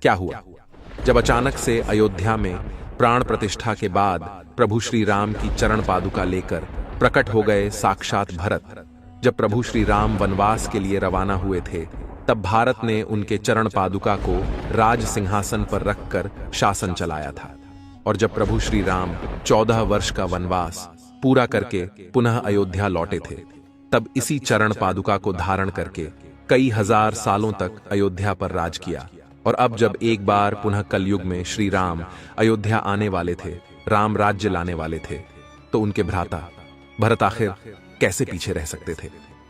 क्या हुआ? जब अचानक से अयोध्या में प्राण प्रतिष्ठा के बाद प्रभु श्री राम की चरण पादुका लेकर प्रकट हो गए साक्षात भरत। जब प्रभु श्री राम वनवास के लिए रवाना हुए थे, तब भारत ने उनके चरण पादुका को राज सिंहासन पर रखकर शासन चलाया था। और जब प्रभु श्री राम 14 वर्ष का वनवास पूरा करके पुनः अयोध्या लौटे थे, तब इसी चरण पादुका को धारण करके कई हजार सालों तक अयोध्या पर राज किया। और अब जब एक बार पुनः कलयुग में श्री राम अयोध्या आने वाले थे, राम राज्य लाने वाले थे, तो उनके भ्राता भरत आखिर कैसे पीछे रह सकते थे?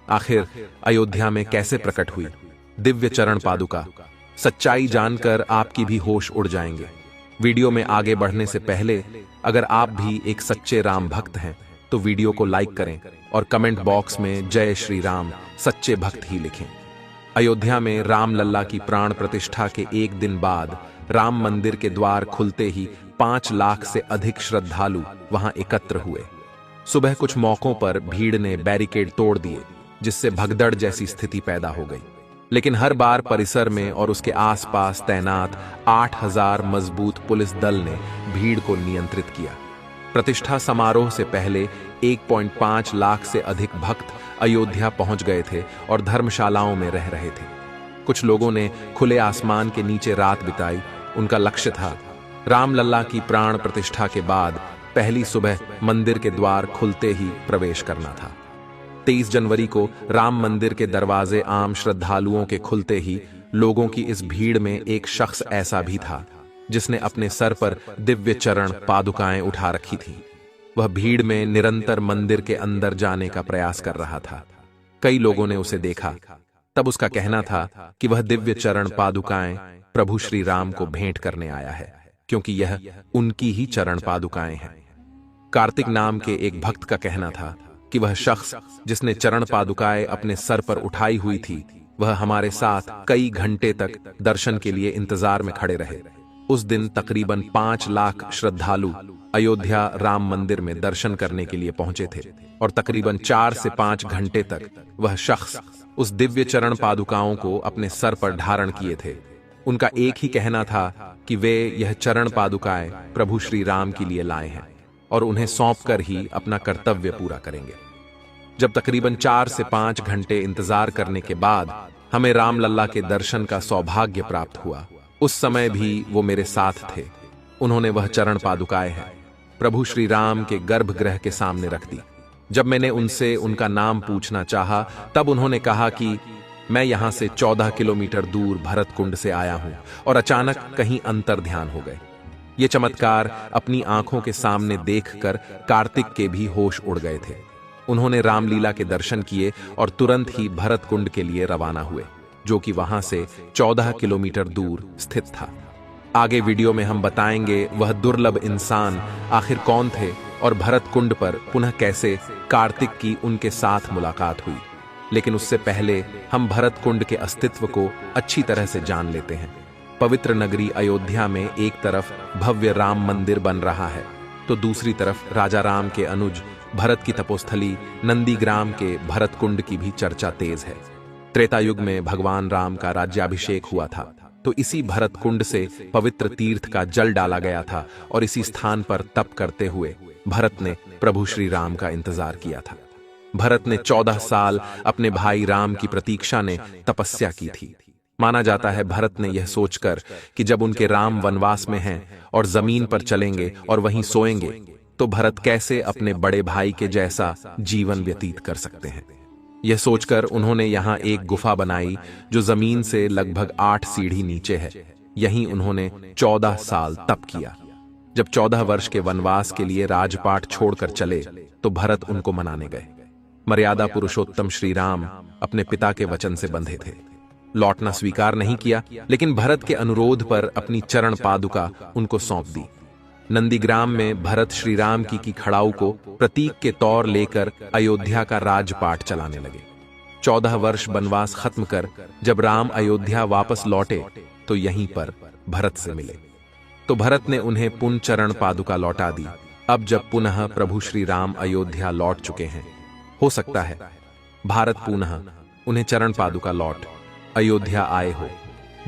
आखिर अयोध्या में कैसे प्रकट हुई दिव्य चरण पादुका? सच्चाई जानकर आपकी भी होश उड़ जाएंगे। वीडियो में आगे बढ़ने से पहले अगर आप भी एक सच्चे राम भक्त हैं तो वीडियो को लाइक करें और कमेंट बॉक्स में जय श्री राम सच्चे भक्त ही लिखें। अयोध्या में राम लल्ला की प्राण प्रतिष्ठा के एक दिन बाद राम मंदिर के द्वार खुलते ही 5 लाख से अधिक श्रद्धालु वहां एकत्र हुए। सुबह कुछ मौकों पर भीड़ ने बैरिकेड तोड़ दिए, जिससे भगदड़ जैसी स्थिति पैदा हो गई। लेकिन हर बार परिसर में और उसके आसपास तैनात 8000 मजबूत पुलिस दल ने भीड़ को नियंत्रित किया। प्रतिष्ठा समारोह से पहले 1.5 लाख से अधिक भक्त अयोध्या पहुंच गए थे और धर्मशालाओं में रह रहे थे। कुछ लोगों ने खुले आसमान के नीचे रात बिताई। उनका लक्ष्य था राम लल्ला की प्राण प्रतिष्ठा के बाद पहली सुबह मंदिर के द्वार खुलते ही प्रवेश करना था। 23 जनवरी को राम मंदिर के दरवाजे आम श्रद्धालुओं के खुलते ही लोगों की इस भीड़ में एक शख्स ऐसा भी था जिसने अपने सर पर दिव्य चरण पादुकाएं उठा रखी थी। वह भीड़ में निरंतर मंदिर के अंदर जाने का प्रयास कर रहा था। कई लोगों ने उसे देखा। तब उसका कहना था कि वह दिव्य चरण पादुकाएं प्रभु श्री राम को भेंट करने आया है, क्योंकि यह उनकी ही चरण पादुकाएं हैं। कार्तिक नाम के एक भक्त का कहना था कि वह शख्स जिसने चरण पादुकाएं अपने सर पर उठाई हुई थी, वह हमारे साथ कई घंटे तक दर्शन के लिए इंतजार में खड़े रहे। उस दिन तकरीबन 5 लाख श्रद्धालु अयोध्या राम मंदिर में दर्शन करने के लिए पहुंचे थे और तकरीबन 4 से 5 घंटे तक वह शख्स उस दिव्य चरण पादुकाओं को अपने सर पर धारण किए थे। उनका एक ही कहना था कि वे यह चरण पादुकाएं प्रभु श्री राम के लिए लाए हैं और उन्हें सौंप कर ही अपना कर्तव्य पूरा करेंगे। जब तकरीबन 4 से 5 घंटे इंतजार करने के बाद हमें राम लल्ला के दर्शन का सौभाग्य प्राप्त हुआ, उस समय भी वो मेरे साथ थे। उन्होंने वह चरण पादुकाएं हैं प्रभु श्री राम के गर्भगृह के सामने रख दी। जब मैंने उनसे उनका नाम पूछना चाहा, तब उन्होंने कहा कि मैं यहां से 14 किलोमीटर दूर भरत कुंड से आया हूं और अचानक कहीं अंतर ध्यान हो गए। ये चमत्कार अपनी आंखों के सामने देखकर कार्तिक के भी होश उड़ गए थे। उन्होंने रामलीला के दर्शन किए और तुरंत ही भरत कुंड के लिए रवाना हुए, जो कि वहां से 14 किलोमीटर दूर स्थित था। आगे वीडियो में हम बताएंगे वह दुर्लभ इंसान आखिर कौन थे और भरत कुंड पर पुनः कैसे कार्तिक की उनके साथ मुलाकात हुई। लेकिन उससे पहले हम भरत कुंड के अस्तित्व को अच्छी तरह से जान लेते हैं। पवित्र नगरी अयोध्या में एक तरफ भव्य राम मंदिर बन रहा है, तो दूसरी तरफ राजा राम के अनुज भरत की तपोस्थली नंदीग्राम के भरत कुंड की भी चर्चा तेज है। त्रेता युग में भगवान राम का राज्याभिषेक हुआ था, तो इसी भरत कुंड से पवित्र तीर्थ का जल डाला गया था और इसी स्थान पर तप करते हुए भरत ने प्रभु श्री राम का इंतजार किया था। भरत ने 14 साल अपने भाई राम की प्रतीक्षा ने तपस्या की थी। माना जाता है भरत ने यह सोचकर कि जब उनके राम वनवास में हैं और जमीन पर चलेंगे और वहीं सोएंगे, तो भरत कैसे अपने बड़े भाई के जैसा जीवन व्यतीत कर सकते हैं। यह सोचकर उन्होंने यहाँ एक गुफा बनाई जो जमीन से लगभग 8 सीढ़ी नीचे है। यहीं उन्होंने 14 साल तप किया। जब 14 वर्ष के वनवास के लिए राजपाट छोड़कर चले, तो भरत उनको मनाने गए। मर्यादा पुरुषोत्तम श्री राम अपने पिता के वचन से बंधे थे। लौटना स्वीकार नहीं किया, लेकिन भरत के अनुरोध पर अपनी चरण पादुका उनको सौंप दी। नंदीग्राम में भरत श्री राम की खड़ाऊ को प्रतीक के तौर लेकर अयोध्या का राजपाट चलाने लगे। 14 वर्ष वनवास खत्म कर जब राम अयोध्या वापस लौटे, तो यहीं पर भरत से मिले। तो भरत ने उन्हें पुनः चरण पादुका लौटा दी। अब जब पुनः प्रभु श्री राम अयोध्या लौट चुके हैं, हो सकता है भारत पुनः उन्हें चरण पादुका लौट अयोध्या आए हो,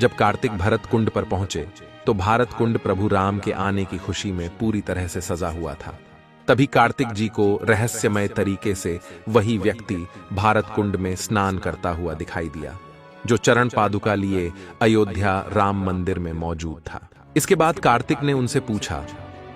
जब कार्तिक भरत कुंड पर पहुंचे तो भारत कुंड प्रभु राम के आने की खुशी में पूरी तरह से सजा हुआ था। तभी कार्तिक जी को रहस्यमय तरीके से वही व्यक्ति भारत कुंड में स्नान करता हुआ दिखाई दिया जो चरण पादुका लिए अयोध्या राम मंदिर में मौजूद था। इसके बाद कार्तिक ने उनसे पूछा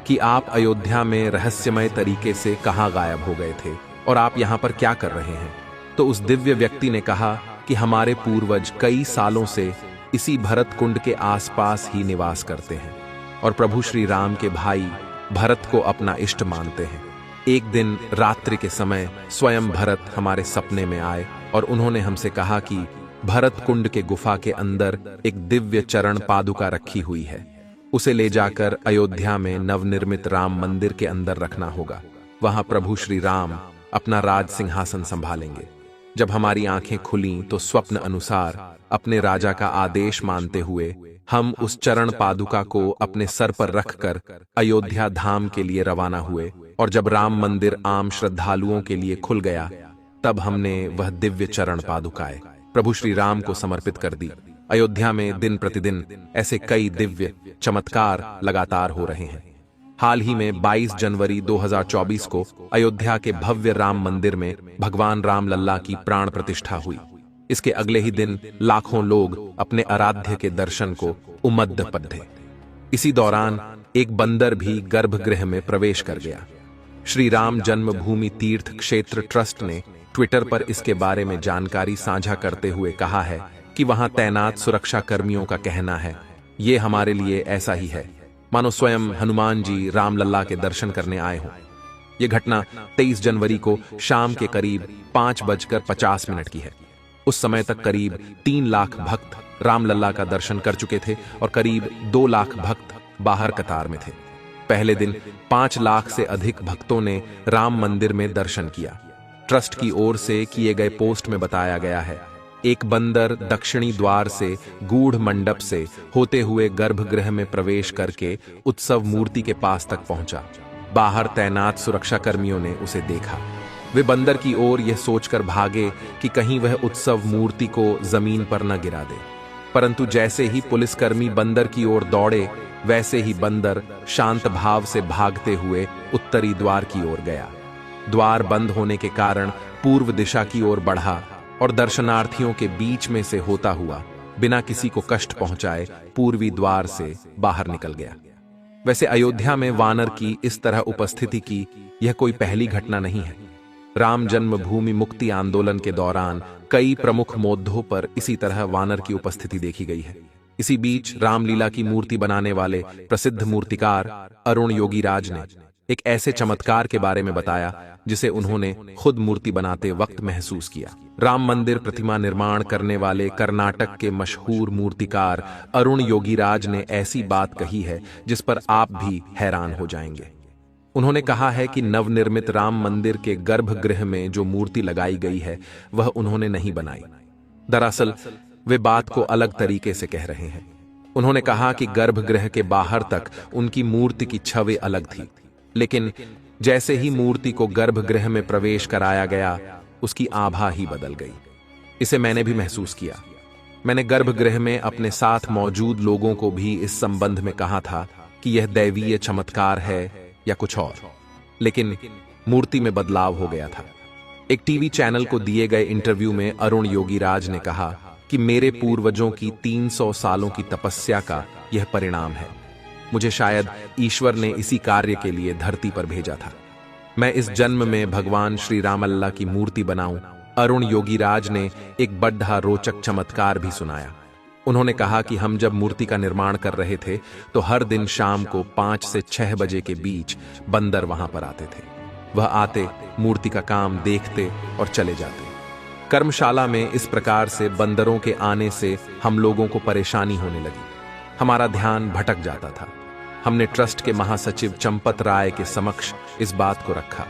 कि आप अयोध्या में रहस्यमय तरीके से कहां गायब हो गए थे और आप यहां पर क्या कर रहे हैं। तो उस दिव्य व्यक्ति ने कहा कि हमारे पूर्वज कई सालों से इसी भरत कुंड के आसपास ही निवास करते हैं और प्रभु श्री राम के भाई भरत को अपना इष्ट मानते हैं। एक दिन रात्रि के समय स्वयं भरत हमारे सपने में आए और उन्होंने हमसे कहा कि भरत कुंड के गुफा के अंदर एक दिव्य चरण पादुका रखी हुई है, उसे ले जाकर अयोध्या में नवनिर्मित राम मंदिर के अंदर रखना होगा। वहां प्रभु श्री राम अपना राज सिंहासन संभालेंगे। जब हमारी आंखें खुलीं तो स्वप्न अनुसार अपने राजा का आदेश मानते हुए हम उस चरण पादुका को अपने सर पर रखकर अयोध्या धाम के लिए रवाना हुए और जब राम मंदिर आम श्रद्धालुओं के लिए खुल गया तब हमने वह दिव्य चरण पादुकाएं प्रभु श्री राम को समर्पित कर दी। अयोध्या में दिन प्रतिदिन ऐसे कई दिव्य चमत्कार लगातार हो रहे हैं। हाल ही में 22 जनवरी 2024 को अयोध्या के भव्य राम मंदिर में भगवान राम लल्ला की प्राण प्रतिष्ठा हुई। इसके अगले ही दिन लाखों लोग अपने आराध्य के दर्शन को उमद्द पढ़े। इसी दौरान एक बंदर भी गर्भगृह में प्रवेश कर गया। श्री राम जन्मभूमि तीर्थ क्षेत्र ट्रस्ट ने ट्विटर पर इसके बारे में जानकारी साझा करते हुए कहा है कि वहां तैनात सुरक्षा कर्मियों का कहना है, ये हमारे लिए ऐसा ही है मानो स्वयं हनुमान जी राम लल्ला के दर्शन करने आए हों। यह घटना 23 जनवरी को शाम के करीब 5:50 की है। उस समय तक करीब 3 लाख भक्त राम लल्ला का दर्शन कर चुके थे और करीब 2 लाख भक्त बाहर कतार में थे। पहले दिन 5 लाख से अधिक भक्तों ने राम मंदिर में दर्शन किया। ट्रस्ट की ओर से किए गए पोस्ट में बताया गया है, एक बंदर दक्षिणी द्वार से गूढ़ मंडप से होते हुए गर्भगृह में प्रवेश करके उत्सव मूर्ति के पास तक पहुंचा। बाहर तैनात सुरक्षा कर्मियों ने उसे देखा। वे बंदर की ओर यह सोचकर भागे कि कहीं वह उत्सव मूर्ति को जमीन पर न गिरा दे, परंतु जैसे ही पुलिसकर्मी बंदर की ओर दौड़े वैसे ही बंदर शांत भाव से भागते हुए उत्तरी द्वार की ओर गया। द्वार बंद होने के कारण पूर्व दिशा की ओर बढ़ा और दर्शनार्थियों के बीच में से होता हुआ बिना किसी को कष्ट पहुंचाए पूर्वी द्वार से बाहर निकल गया। वैसे अयोध्या में वानर की इस तरह उपस्थिति की यह कोई पहली घटना नहीं है। राम जन्मभूमि मुक्ति आंदोलन के दौरान कई प्रमुख मोद्धों पर इसी तरह वानर की उपस्थिति देखी गई है। इसी बीच रामलीला की मूर्ति बनाने वाले प्रसिद्ध मूर्तिकार अरुण योगीराज ने एक ऐसे चमत्कार के बारे में बताया जिसे उन्होंने खुद मूर्ति बनाते वक्त महसूस किया। राम मंदिर प्रतिमा निर्माण करने वाले कर्नाटक के मशहूर मूर्तिकार अरुण योगीराज ने ऐसी बात कही है जिस पर आप भी हैरान हो जाएंगे। उन्होंने कहा है कि नवनिर्मित राम मंदिर के गर्भगृह में जो मूर्ति लगाई गई है वह उन्होंने नहीं बनाई। दरअसल वे बात को अलग तरीके से कह रहे हैं। उन्होंने कहा कि गर्भगृह के बाहर तक उनकी मूर्ति की छवि अलग थी, लेकिन जैसे ही मूर्ति को गर्भगृह में प्रवेश कराया गया उसकी आभा ही बदल गई। इसे मैंने भी महसूस किया। मैंने गर्भगृह में अपने साथ मौजूद लोगों को भी इस संबंध में कहा था कि यह दैवीय चमत्कार है या कुछ और, लेकिन मूर्ति में बदलाव हो गया था। एक टीवी चैनल को दिए गए इंटरव्यू में अरुण योगीराज ने कहा कि मेरे पूर्वजों की 300 सालों की तपस्या का यह परिणाम है। मुझे शायद ईश्वर ने इसी कार्य के लिए धरती पर भेजा था। मैं इस जन्म में भगवान श्री राम लल्ला की मूर्ति बनाऊं। अरुण योगीराज ने एक बड़ा रोचक चमत्कार भी सुनाया। उन्होंने कहा कि हम जब मूर्ति का निर्माण कर रहे थे तो हर दिन शाम को 5 से 6 बजे के बीच बंदर वहां पर आते थे। वह आते, मूर्ति का काम देखते और चले जाते। कर्मशाला में इस प्रकार से बंदरों के आने से हम लोगों को परेशानी होने लगी। हमारा ध्यान भटक जाता था। हमने ट्रस्ट के महासचिव चंपत राय के समक्ष इस बात को रखा।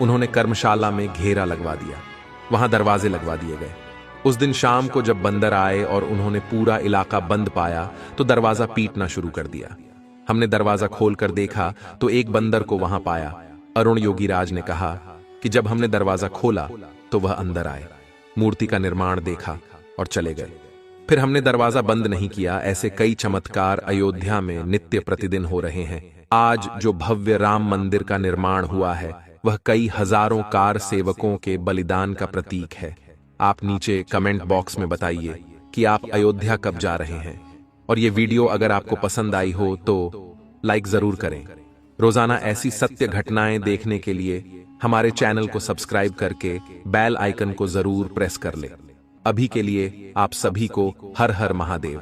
उन्होंने कर्मशाला में घेरा लगवा दिया, वहां दरवाजे लगवा दिए गए। उस दिन शाम को जब बंदर आए और उन्होंने पूरा इलाका बंद पाया तो दरवाजा पीटना शुरू कर दिया। हमने दरवाजा खोलकर देखा तो एक बंदर को वहां पाया। अरुण योगीराज ने कहा कि जब हमने दरवाजा खोला तो वह अंदर आए, मूर्ति का निर्माण देखा और चले गए। फिर हमने दरवाजा बंद नहीं किया। ऐसे कई चमत्कार अयोध्या में नित्य प्रतिदिन हो रहे हैं। आज जो भव्य राम मंदिर का निर्माण हुआ है वह कई हजारों कार सेवकों के बलिदान का प्रतीक है। आप नीचे कमेंट बॉक्स में बताइए कि आप अयोध्या कब जा रहे हैं, और ये वीडियो अगर आपको पसंद आई हो तो लाइक जरूर करें। रोजाना ऐसी सत्य घटनाएं देखने के लिए हमारे चैनल को सब्सक्राइब करके बेल आइकन को जरूर प्रेस कर ले। अभी के लिए आप सभी को हर हर महादेव।